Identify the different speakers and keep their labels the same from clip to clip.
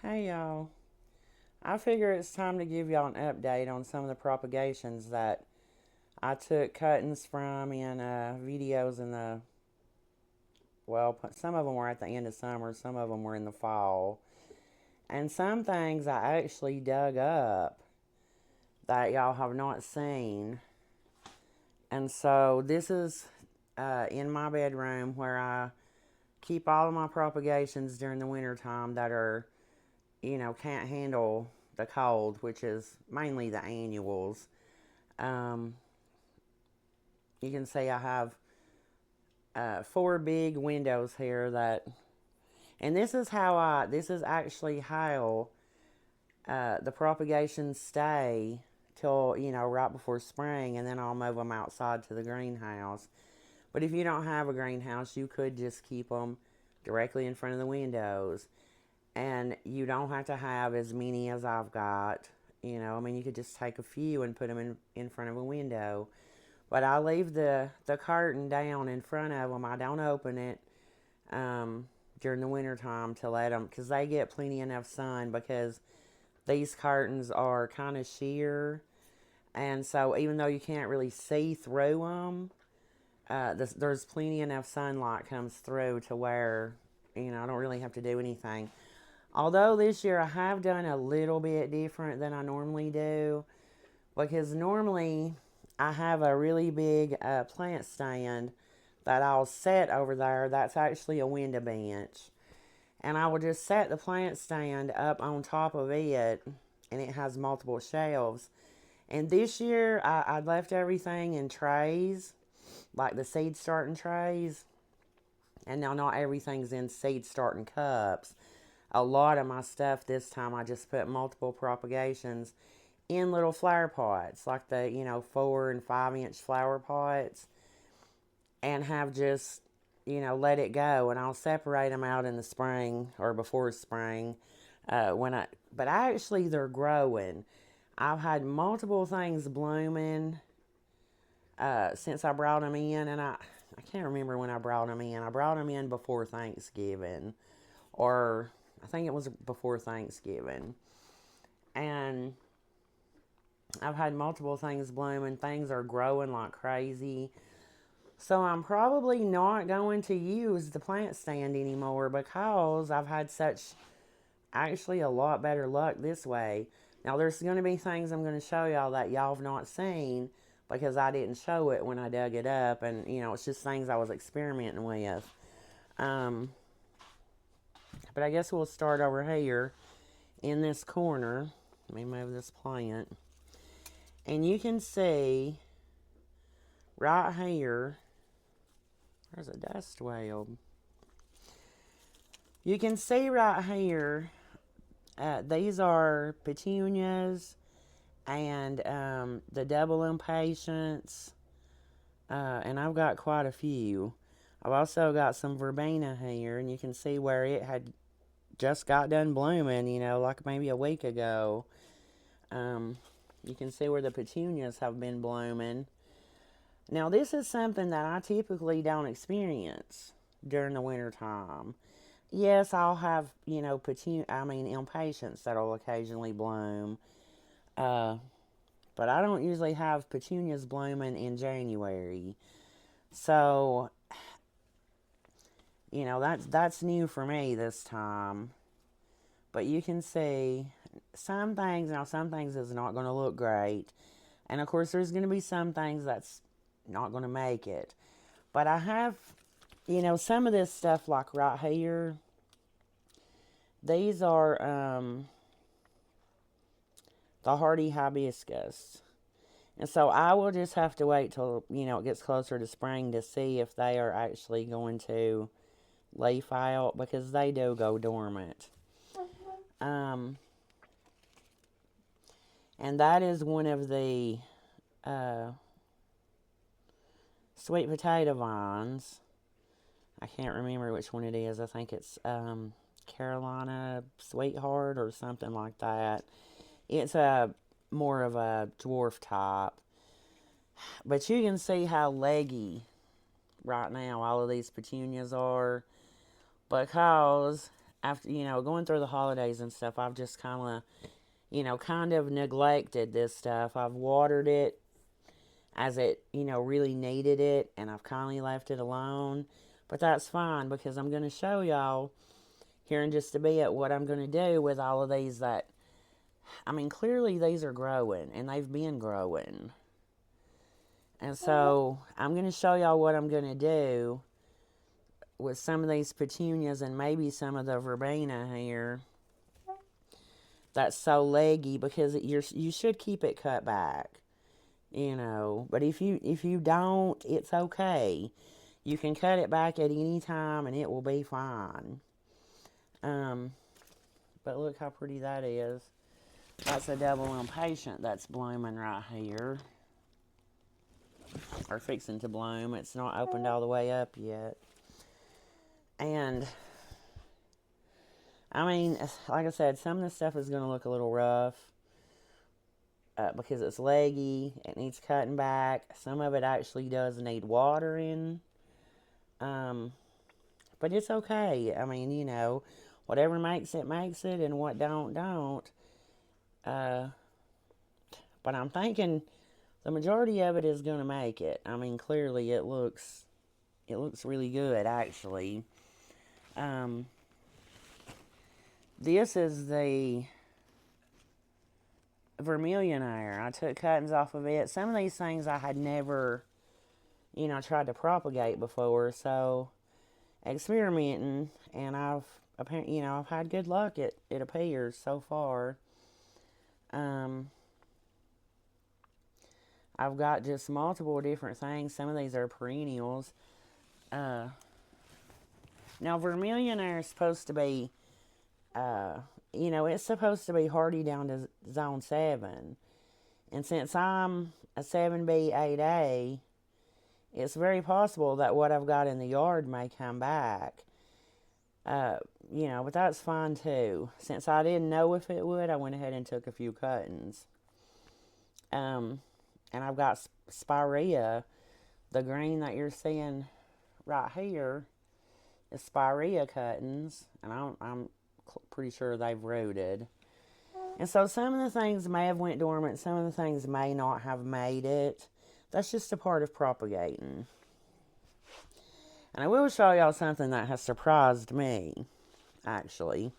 Speaker 1: Hey y'all, I figure it's time to give y'all an update on some of the propagations that I took cuttings from in videos in the, well, some of them were at the end of summer, some of them were in the fall, and some things I actually dug up that y'all have not seen. And so this is in my bedroom where I keep all of my propagations during the winter time that are, can't handle the cold, which is mainly the annuals. Um, you can see I have four big windows here that, and this is actually how the propagations stay till, right before spring, and then I'll move them outside to the greenhouse. But if you don't have a greenhouse, you could just keep them directly in front of the windows. And you don't have to have as many as I've got. You could just take a few and put them in front of a window. But I leave the curtain down in front of them. I don't open it during the winter time to let them, because they get plenty enough sun, because these curtains are kind of sheer. And so even though you can't really see through them, there's plenty enough sunlight comes through to where, I don't really have to do anything. Although this year I have done a little bit different than I normally do, because normally I have a really big plant stand that I'll set over there. That's actually a window bench. And I will just set the plant stand up on top of it, and it has multiple shelves. And this year I left everything in trays, like the seed starting trays. And now not everything's in seed starting cups. A lot of my stuff this time I just put multiple propagations in little flower pots, like the 4 and 5 inch flower pots, and have just let it go. And I'll separate them out in the spring or before spring, but actually they're growing. I've had multiple things blooming since I brought them in, and I can't remember when I brought them in. I brought them in before Thanksgiving, or I think it was before Thanksgiving. And I've had multiple things blooming. Things are growing like crazy. So I'm probably not going to use the plant stand anymore, because I've had such, actually a lot better luck this way. Now there's going to be things I'm going to show y'all that y'all have not seen, because I didn't show it when I dug it up, and it's just things I was experimenting with. Um, but I guess we'll start over here in this corner. Let me move this plant. And you can see right here, there's a dust whale. You can see right here, these are petunias and the double impatiens. And I've got quite a few. I've also got some verbena here, and you can see where it had just got done blooming, like maybe a week ago. You can see where the petunias have been blooming. Now, this is something that I typically don't experience during the winter time. Yes, I'll have, impatiens that'll occasionally bloom. Uh, but I don't usually have petunias blooming in January. So, that's new for me this time. But you can see some things is not going to look great. And of course, there's going to be some things that's not going to make it. But I have, some of this stuff, like right here, these are the hardy hibiscus. And so I will just have to wait till, it gets closer to spring to see if they are actually going to leaf out, because they do go dormant. Um, and that is one of the uh, sweet potato vines. I can't remember which one it is. I think it's Carolina Sweetheart or something like that. It's a more of a dwarf type. But you can see how leggy right now all of these petunias are, because after, going through the holidays and stuff, I've just kind of neglected this stuff. I've watered it as it, really needed it, and I've kindly left it alone. But that's fine, because I'm going to show y'all here in just a bit what I'm going to do with all of these that, clearly these are growing, and they've been growing. And so I'm going to show y'all what I'm going to do with some of these petunias and maybe some of the verbena here that's so leggy, because you should keep it cut back, But if you don't, it's okay. You can cut it back at any time and it will be fine. But look how pretty that is. That's a double impatient that's blooming right here. Or fixing to bloom. It's not opened all the way up yet. And, like I said, some of this stuff is going to look a little rough. Because it's leggy. It needs cutting back. Some of it actually does need watering. But it's okay. Whatever makes it, and what don't. But I'm thinking the majority of it is going to make it. Clearly it looks really good, actually. This is the vermilion. I took cuttings off of it. Some of these things I had never, tried to propagate before, so experimenting, and I've had good luck. It appears so far. I've got just multiple different things. Some of these are perennials. Now vermilion is supposed to be, it's supposed to be hardy down to zone 7. And since I'm a 7B, 8A, it's very possible that what I've got in the yard may come back. But that's fine too. Since I didn't know if it would, I went ahead and took a few cuttings. And I've got spirea. The green that you're seeing right here is spirea cuttings. And I'm pretty sure they've rooted. And so some of the things may have went dormant. Some of the things may not have made it. That's just a part of propagating. And I will show y'all something that has surprised me, actually.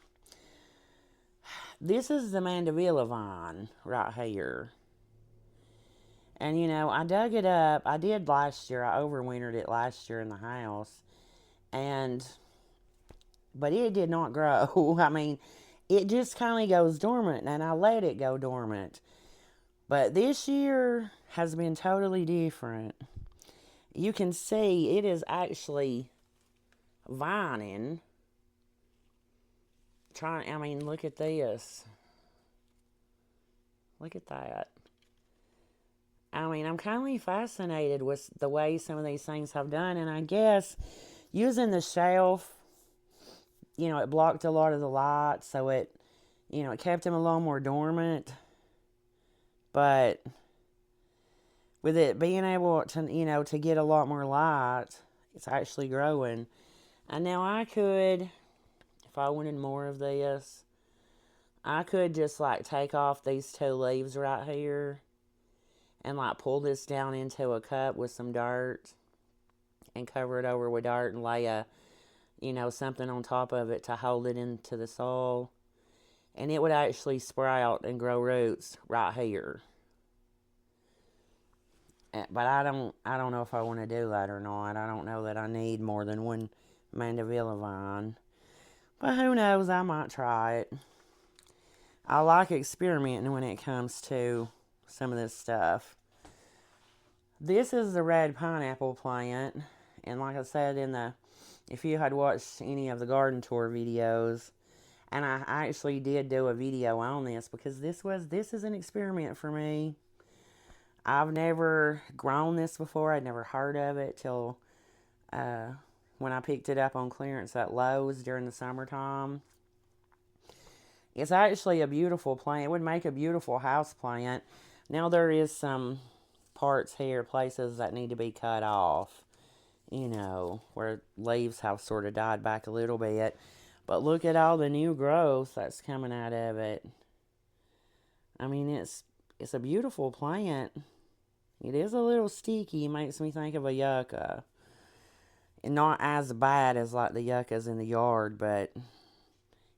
Speaker 1: This is the mandevilla vine right here. And, I dug it up. I did last year. I overwintered it last year in the house. But it did not grow. It just kind of goes dormant, and I let it go dormant. But this year has been totally different. You can see it is actually vining. Look at this. Look at that. I'm kind of fascinated with the way some of these things have done. And I guess using the shelf, it blocked a lot of the light. So it kept them a little more dormant. But with it being able to, to get a lot more light, it's actually growing. And now I could, if I wanted more of this, I could just take off these 2 leaves right here and pull this down into a cup with some dirt and cover it over with dirt and lay something on top of it to hold it into the soil. And it would actually sprout and grow roots right here. But I don't know if I want to do that or not. I don't know that I need more than one mandevilla vine. But who knows, I might try it. I like experimenting when it comes to some of this stuff. This is the red pineapple plant. And like I said, if you had watched any of the garden tour videos, and I actually did do a video on this because this is an experiment for me. I've never grown this before. I'd never heard of it till when I picked it up on clearance at Lowe's during the summertime. It's actually a beautiful plant. It would make a beautiful house plant. Now there is some parts here, places that need to be cut off, where leaves have sort of died back a little bit. But look at all the new growth that's coming out of it. I mean, it's a beautiful plant. It is a little sticky. Makes me think of a yucca. And not as bad as like the yuccas in the yard, but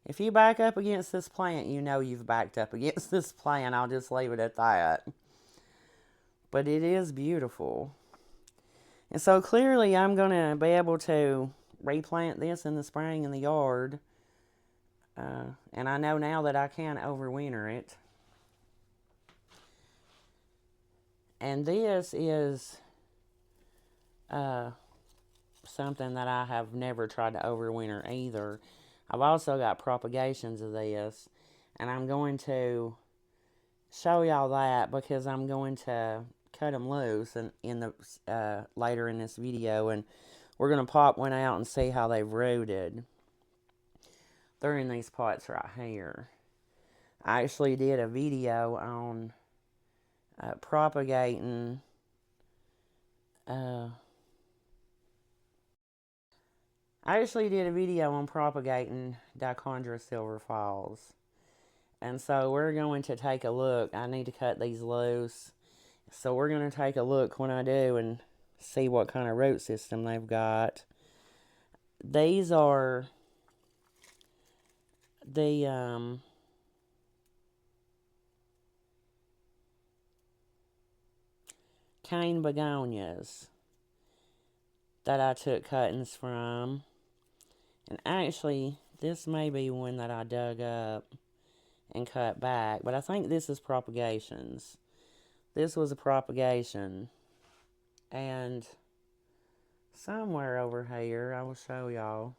Speaker 1: if you back up against this plant, you know you've backed up against this plant. I'll just leave it at that. But it is beautiful. And so clearly I'm going to be able to replant this in the spring in the yard. And I know now that I can overwinter it. And this is something that I have never tried to overwinter either. I've also got propagations of this. And I'm going to show y'all that because I'm going to cut them loose in the later in this video, and we're going to pop one out and see how they've rooted. They're in these pots right here. I actually did a video on propagating dichondra silver falls. And so we're going to take a look. I need to cut these loose. So we're going to take a look when I do and see what kind of root system they've got. These are the cane begonias that I took cuttings from. And actually, this may be one that I dug up and cut back. But I think this is propagations. This was a propagation. And somewhere over here, I will show y'all.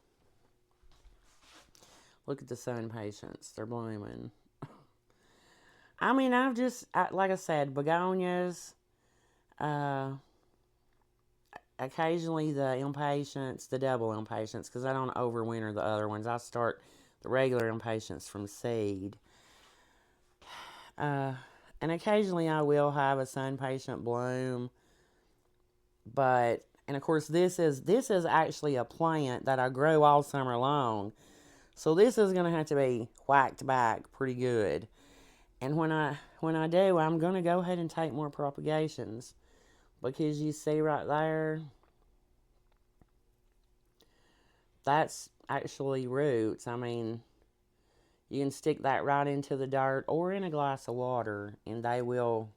Speaker 1: Look at the sun patience. They're blooming. I mean, like I said, begonias. Occasionally the impatiens, the double impatiens, because I don't overwinter the other ones. I start the regular impatiens from seed. And occasionally I will have a sun patient bloom. But, and of course this is actually a plant that I grow all summer long. So this is going to have to be whacked back pretty good. And when I do, I'm going to go ahead and take more propagations. Because you see right there, that's actually roots. I mean, you can stick that right into the dirt or in a glass of water, and they will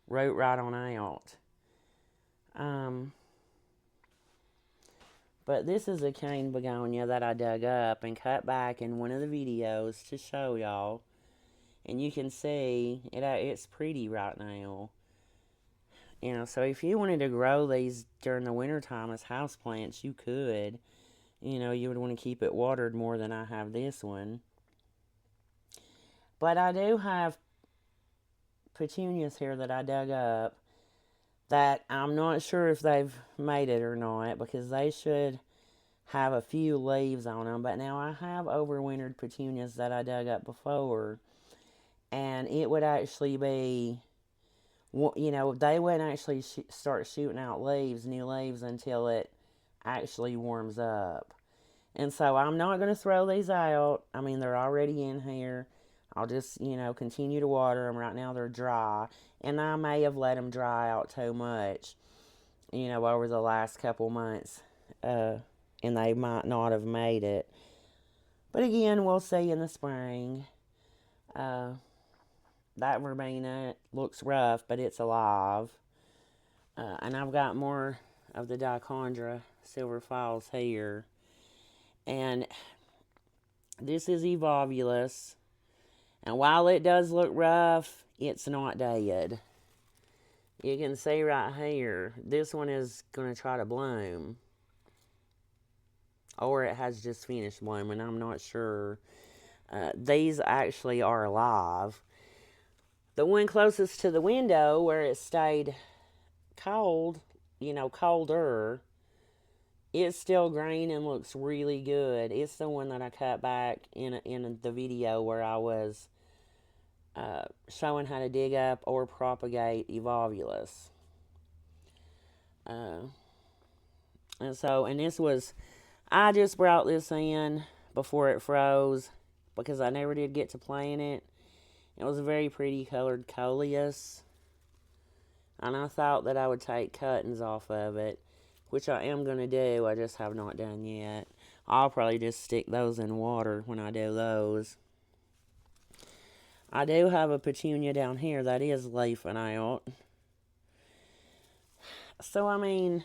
Speaker 1: root right on out. But this is a cane begonia that I dug up and cut back in one of the videos to show y'all. And you can see it's pretty right now. You know, so if you wanted to grow these during the wintertime as houseplants, you could. You know, you would want to keep it watered more than I have this one. But I do have petunias here that I dug up that I'm not sure if they've made it or not, because they should have a few leaves on them. But now I have overwintered petunias that I dug up before, and it would actually be, you know, they wouldn't actually start shooting out new leaves, until it actually warms up. And so I'm not going to throw these out. I mean, they're already in here. I'll just, you know, continue to water them. Right now they're dry. And I may have let them dry out too much, you know, over the last couple months. And they might not have made it. But again, we'll see in the spring. That verbena looks rough, but it's alive. And I've got more of the dichondra silver falls here. And this is evolvulus. And while it does look rough, it's not dead. You can see right here, this one is going to try to bloom. Or it has just finished blooming, I'm not sure. These actually are alive. The one closest to the window, where it stayed cold, you know, colder, it's still green and looks really good. It's the one that I cut back in the video where I was showing how to dig up or propagate evolvulus. And this was, I just brought this in before it froze because I never did get to plant it. It was a very pretty colored coleus. And I thought that I would take cuttings off of it, which I am going to do. I just have not done yet. I'll probably just stick those in water when I do those. I do have a petunia down here that is leafing out. So, I mean,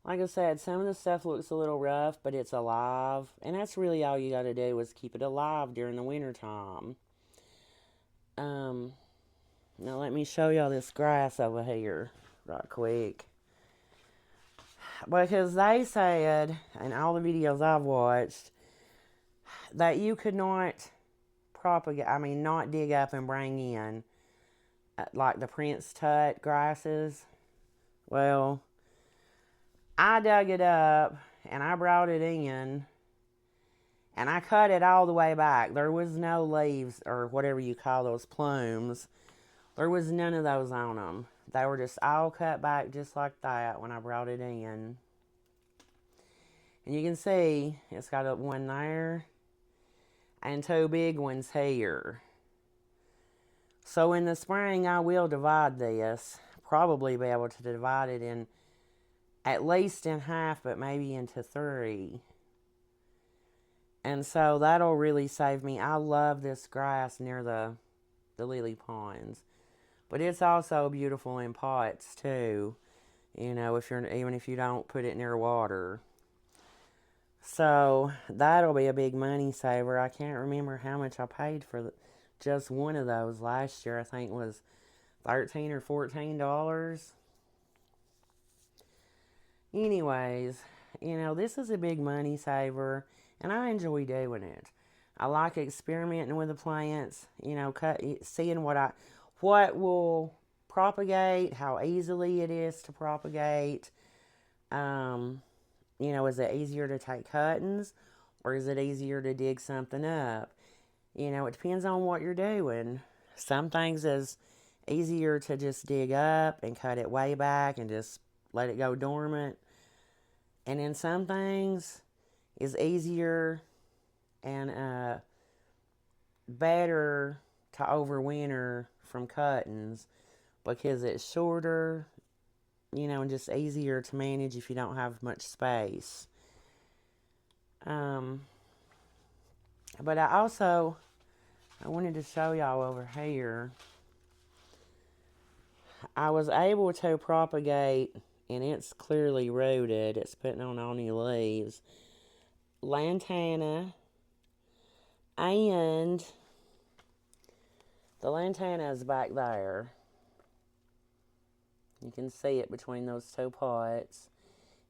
Speaker 1: like I said, some of the stuff looks a little rough, but it's alive. And that's really all you got to do is keep it alive during the winter time. Now let me show y'all this grass over here right quick. Because they said, in all the videos I've watched, that you could not not dig up and bring in, like the Prince Tut grasses. Well, I dug it up, and I brought it in, and I cut it all the way back. There was no leaves, or whatever you call those plumes. There was none of those on them. They were just all cut back just like that when I brought it in. And you can see, it's got one there, and two big ones here. So in the spring, I will divide this. Probably be able to divide it in at least in half, but maybe into 3. And so that'll really save me. I love this grass near the lily ponds. But it's also beautiful in pots too. You know, even if you don't put it near water. So that'll be a big money saver. I can't remember how much I paid for just one of those last year. I think it was $13 or $14. Anyways, you know, this is a big money saver, and I enjoy doing it. I like experimenting with the plants, you know, seeing what will propagate, how easily it is to propagate. You know, is it easier to take cuttings, or is it easier to dig something up? You know, it depends on what you're doing. Some things is easier to just dig up and cut it way back and just let it go dormant. And then some things is easier and better to overwinter from cuttings because it's shorter, you know, and just easier to manage if you don't have much space. But I wanted to show y'all over here. I was able to propagate, and it's clearly rooted. It's putting on all new leaves. Lantana, and the lantana is back there. You can see it between those two pots.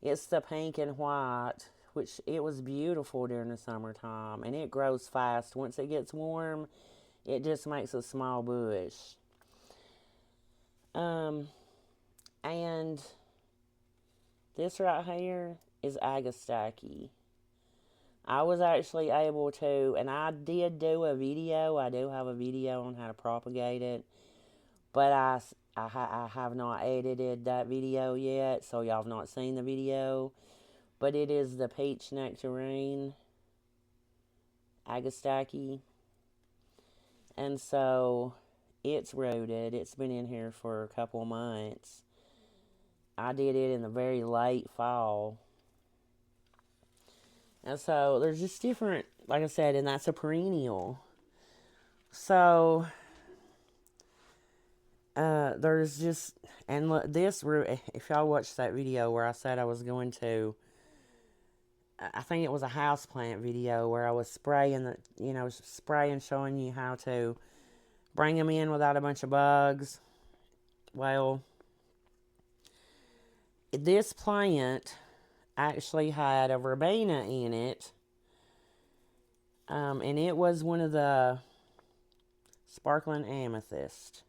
Speaker 1: It's the pink and white, which it was beautiful during the summertime, and it grows fast. Once it gets warm, it just makes a small bush. And this right here is Agastaki. I was actually able to, and I did do a video. I do have a video on how to propagate it, but I have not edited that video yet, so y'all have not seen the video. But it is the peach nectarine Agastaki, and so it's rooted. It's been in here for a couple of months. I did it in the very late fall. And so there's just different, like I said, and that's a perennial. So there's just, and look, this root, if y'all watched that video where I said I was going to, I think it was a houseplant video where I was spraying, showing you how to bring them in without a bunch of bugs. Well, this plant actually had a verbena in it, and it was one of the sparkling amethyst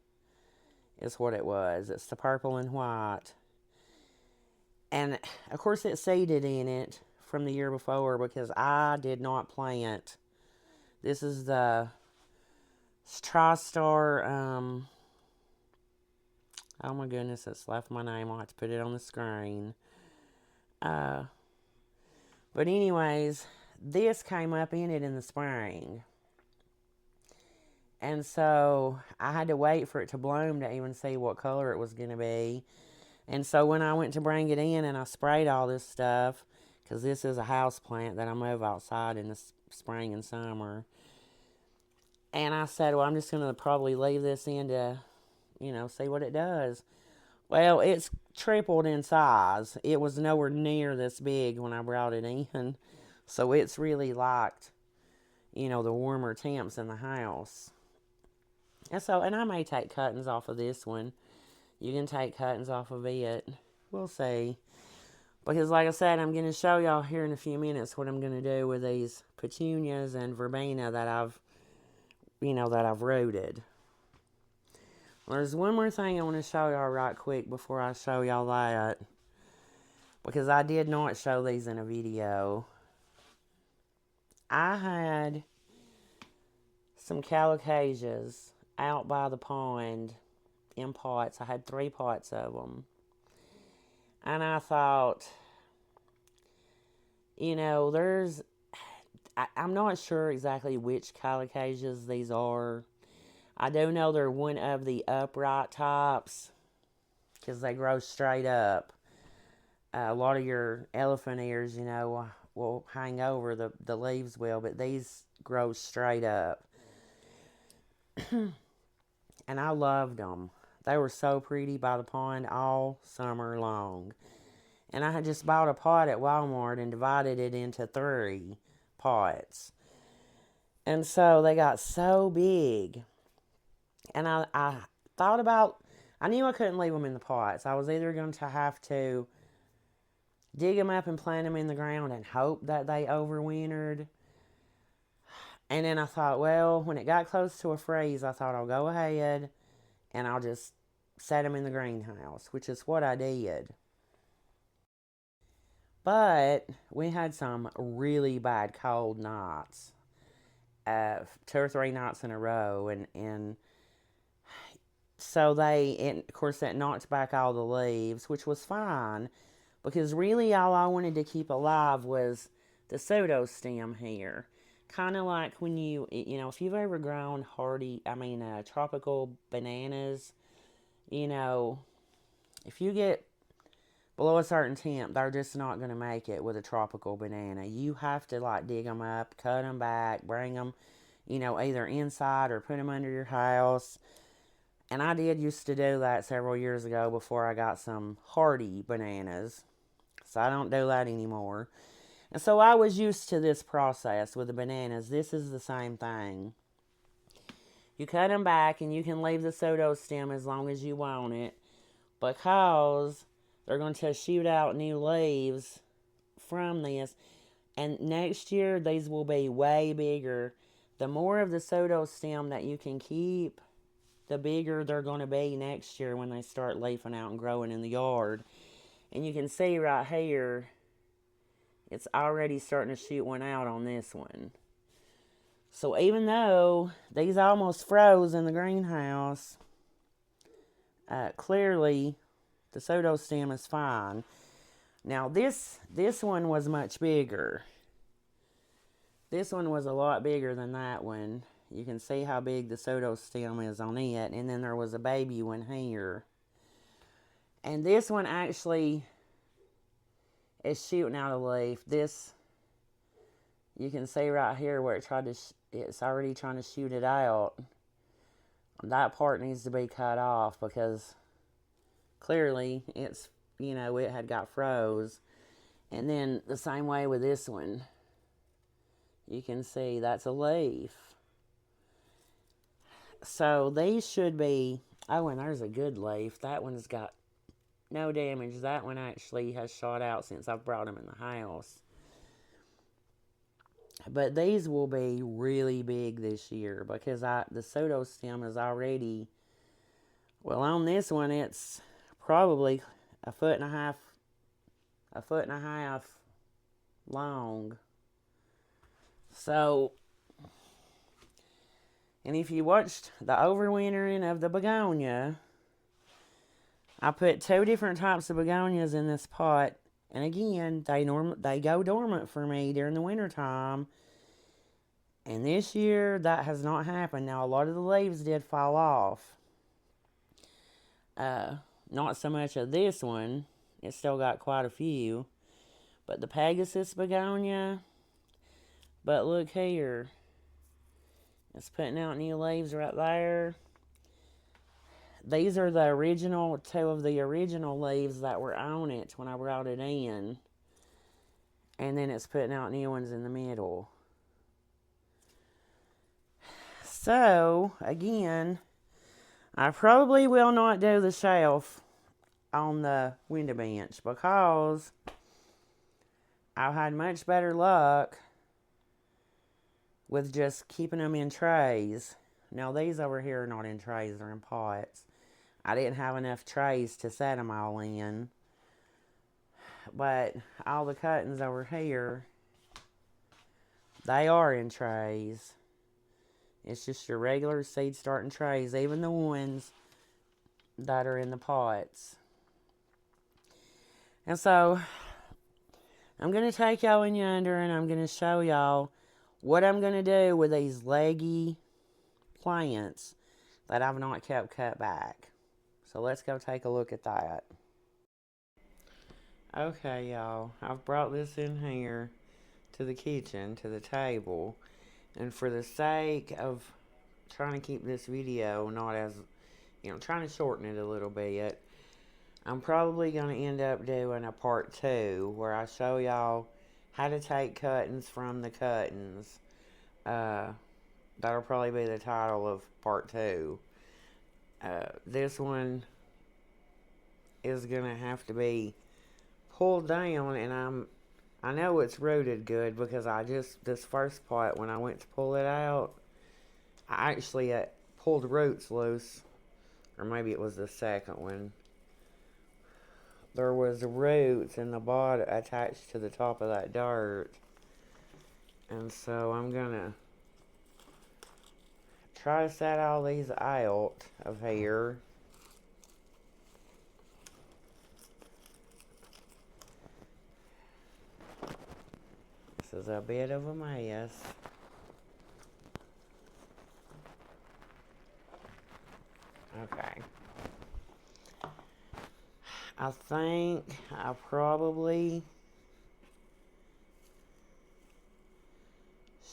Speaker 1: is what it was. It's the purple and white, and of course it seeded in it from the year before because I did not plant. This is the TriStar, oh my goodness, it's left my name. I'll have to put it on the screen. But anyways, this came up in it in the spring. And so I had to wait for it to bloom to even see what color it was going to be. And so when I went to bring it in and I sprayed all this stuff, because this is a house plant that I move outside in the spring and summer. And I said, well, I'm just going to probably leave this in to, see what it does. Well, it's tripled in size. It was nowhere near this big when I brought it in. So it's really liked, the warmer temps in the house. And I may take cuttings off of this one. You can take cuttings off of it. We'll see. Because like I said, I'm going to show y'all here in a few minutes what I'm going to do with these petunias and verbena that I've rooted. Well, there's one more thing I want to show y'all right quick before I show y'all that. Because I did not show these in a video. I had some calocasias out by the pond in pots. I had 3 pots of them. And I thought, I'm not sure exactly which calocasias these are. I do know they're one of the upright types because they grow straight up. A lot of your elephant ears, will hang over, the leaves will, but these grow straight up. And I loved them. They were so pretty by the pond all summer long. And I had just bought a pot at Walmart and divided it into 3 pots. And so they got so big. And I thought about, I knew I couldn't leave them in the pots. I was either going to have to dig them up and plant them in the ground and hope that they overwintered. And then I thought, well, when it got close to a freeze, I thought I'll go ahead and I'll just set them in the greenhouse, which is what I did. But we had some really bad cold nights, 2 or 3 nights in a row, and so of course, that knocked back all the leaves, which was fine, because really all I wanted to keep alive was the pseudostem here. Kind of like when if you've ever grown tropical bananas, if you get below a certain temp, they're just not going to make it with a tropical banana. You have to dig them up, cut them back, bring them, either inside or put them under your house. And I did used to do that several years ago before I got some hardy bananas. So I don't do that anymore. And so I was used to this process with the bananas. This is the same thing. You cut them back and you can leave the pseudostem as long as you want it, because they're going to shoot out new leaves from this. And next year, these will be way bigger. The more of the pseudostem that you can keep, the bigger they're going to be next year when they start leafing out and growing in the yard. And you can see right here, it's already starting to shoot one out on this one. So even though these almost froze in the greenhouse, clearly the pseudostem is fine. Now this one was much bigger. This one was a lot bigger than that one. You can see how big the pseudostem is on it. And then there was a baby one here. And this one actually is shooting out a leaf. This, you can see right here where it's already trying to shoot it out. That part needs to be cut off because clearly it's, it had got froze. And then the same way with this one. You can see that's a leaf. So these should be, oh, and there's a good leaf. That one's got no damage. That one actually has shot out since I've brought them in the house. But these will be really big this year because the pseudostem is already, well, on this one it's probably a foot and a half long. So, and if you watched the overwintering of the begonia, I put 2 different types of begonias in this pot, And again, they go dormant for me during the wintertime. And this year, that has not happened. Now, a lot of the leaves did fall off. Not so much of this one. It's still got quite a few. But the Pegasus begonia. But look here. It's putting out new leaves right there. These are the original, two of the original leaves that were on it when I brought it in. And then it's putting out new ones in the middle. So, again, I probably will not do the shelf on the window bench because I've had much better luck with just keeping them in trays. Now, these over here are not in trays, they're in pots. I didn't have enough trays to set them all in. But all the cuttings over here, they are in trays. It's just your regular seed starting trays, even the ones that are in the pots. And so, I'm going to take y'all in yonder and I'm going to show y'all what I'm going to do with these leggy plants that I've not kept cut back. So let's go take a look at that. Okay, y'all, I've brought this in here to the kitchen, to the table. And for the sake of trying to keep this video not as, trying to shorten it a little bit, I'm probably going to end up doing a part 2 where I show y'all how to take cuttings from the cuttings. That'll probably be the title of part 2. This one is going to have to be pulled down, and I know it's rooted good because this first pot, when I went to pull it out, I actually pulled roots loose, or maybe it was the second one. There was roots in the bottom attached to the top of that dirt, and so I'm gonna try to set all these out of here. This is a bit of a mess. Okay. I think I probably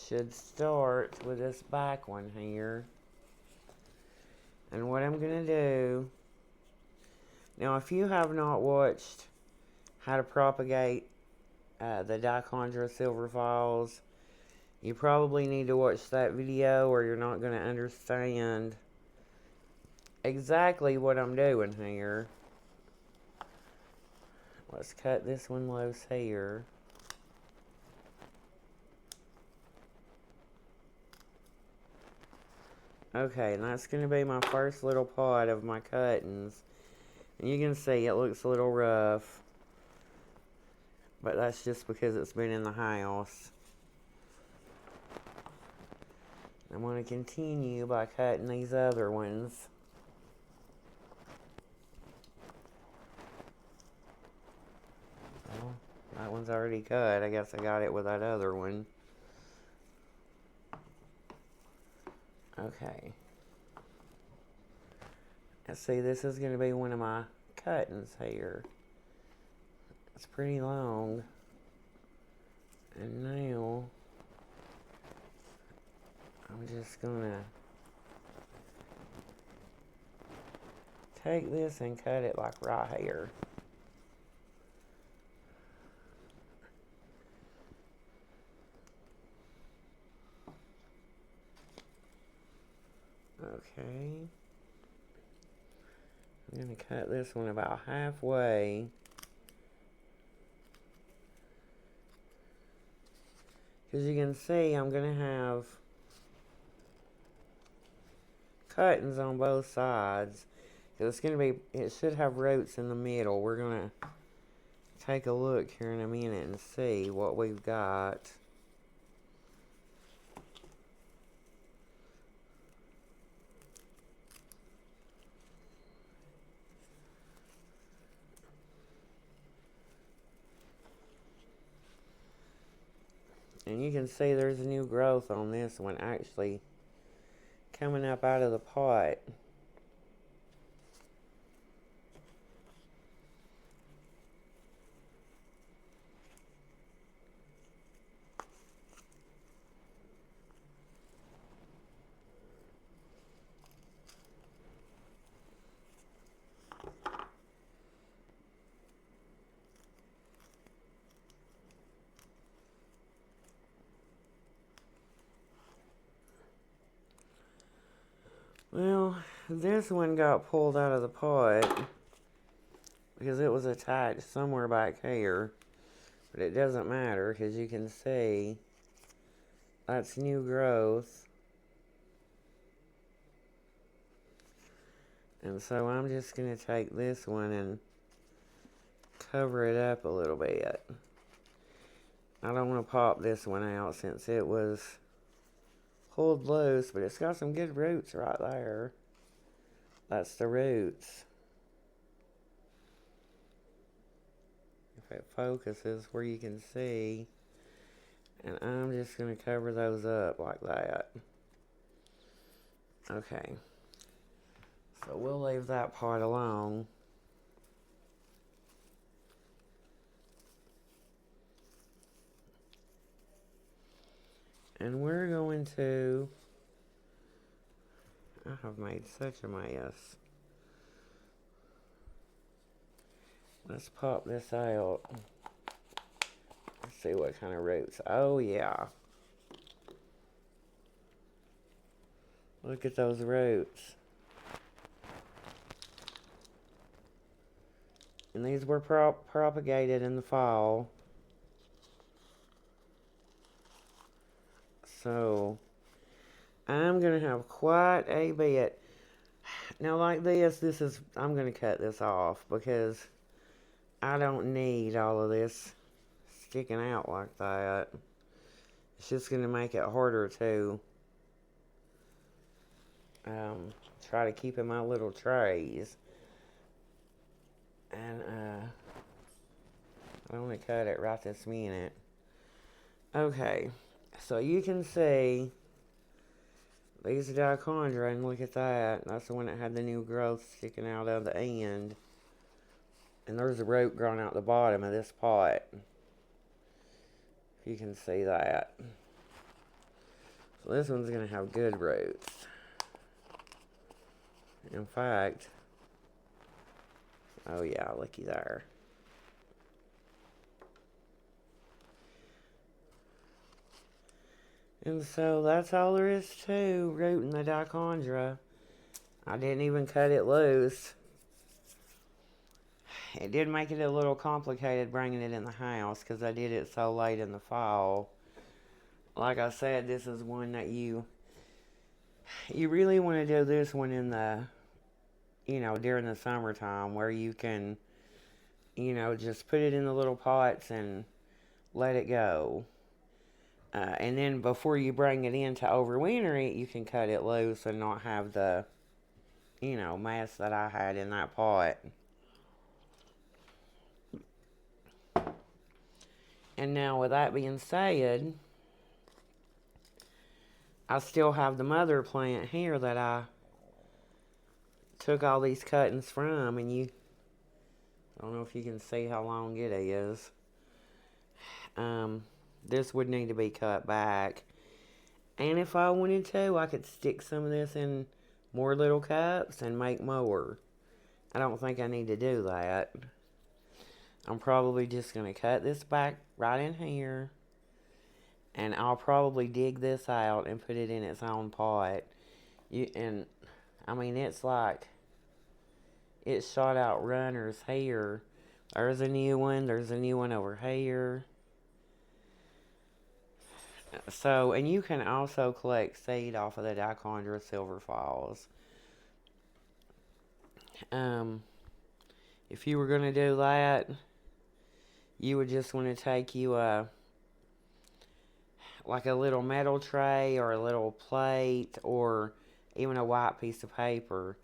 Speaker 1: should start with this back one here. And what I'm going to do, now if you have not watched how to propagate the Dichondra silverfalls, you probably need to watch that video or you're not going to understand exactly what I'm doing here. Let's cut this one loose here. Okay, and that's going to be my first little pot of my cuttings. And you can see it looks a little rough. But that's just because it's been in the house. I'm going to continue by cutting these other ones. Well, that one's already cut. I guess I got it with that other one. Okay. Let's see, this is going to be one of my cuttings here. It's pretty long. And now, I'm just going to take this and cut it like right here. Okay. I'm going to cut this one about halfway. As you can see, I'm going to have cuttings on both sides. It's going to be, it should have roots in the middle. We're going to take a look here in a minute and see what we've got. you can see there's new growth on this one actually coming up out of the pot. Well, this one got pulled out of the pot because it was attached somewhere back here. But it doesn't matter because you can see that's new growth. And so I'm just going to take this one and cover it up a little bit. I don't want to pop this one out since it was pulled loose, but it's got some good roots right there. That's the roots. If it focuses where you can see. And I'm just going to cover those up like that. Okay. So we'll leave that pot alone. And we're going to... I have made such a mess. Let's pop this out. Let's see what kind of roots. Oh, yeah. Look at those roots. And these were propagated in the fall. So, I'm going to have quite a bit. Now, like this is, I'm going to cut this off because I don't need all of this sticking out like that. It's just going to make it harder to try to keep in my little trays. And I don't want to cut it right this minute. Okay, so you can see these are dichondra, and look at that. That's the one that had the new growth sticking out of the end. And there's a root growing out the bottom of this pot. If you can see that. So this one's going to have good roots. In fact, oh yeah, looky there. And so that's all there is to rooting the dichondra. I didn't even cut it loose. It did make it a little complicated bringing it in the house because I did it so late in the fall. Like I said, this is one that you really want to do this one in the, during the summertime where you can, just put it in the little pots and let it go. And then before you bring it in to overwinter it, you can cut it loose and not have the, mess that I had in that pot. And now with that being said, I still have the mother plant here that I took all these cuttings from, and I don't know if you can see how long it is. This would need to be cut back. And if I wanted to, I could stick some of this in more little cups and make more. I don't think I need to do that. I'm probably just going to cut this back right in here. And I'll probably dig this out and put it in its own pot. It's like, it's shot out runners here. There's a new one. There's a new one over here. So, and you can also collect seed off of the dichondra silver falls. If you were going to do that, you would just want to take you like a little metal tray or a little plate or even a white piece of paper,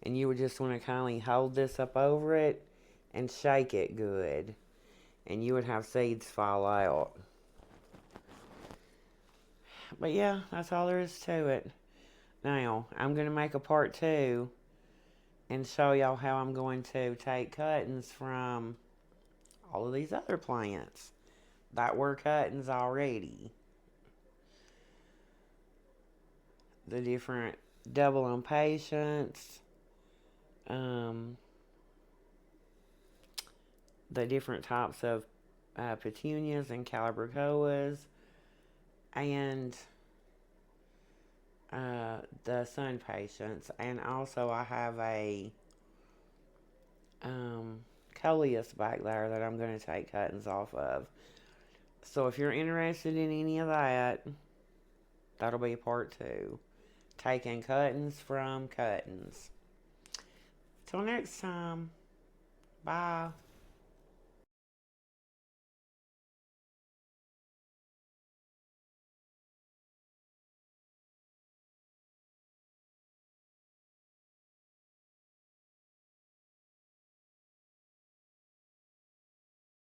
Speaker 1: and you would just want to kindly hold this up over it and shake it good, and you would have seeds fall out. But yeah, that's all there is to it. Now, I'm going to make a part 2 and show y'all how I'm going to take cuttings from all of these other plants that were cuttings already. The different double impatiens, um, the different types of petunias and calibrachoas, and the sun patience. And also I have a coleus back there that I'm going to take cuttings off of. So if you're interested in any of that, that'll be part 2. Taking cuttings from cuttings. Till next time. Bye.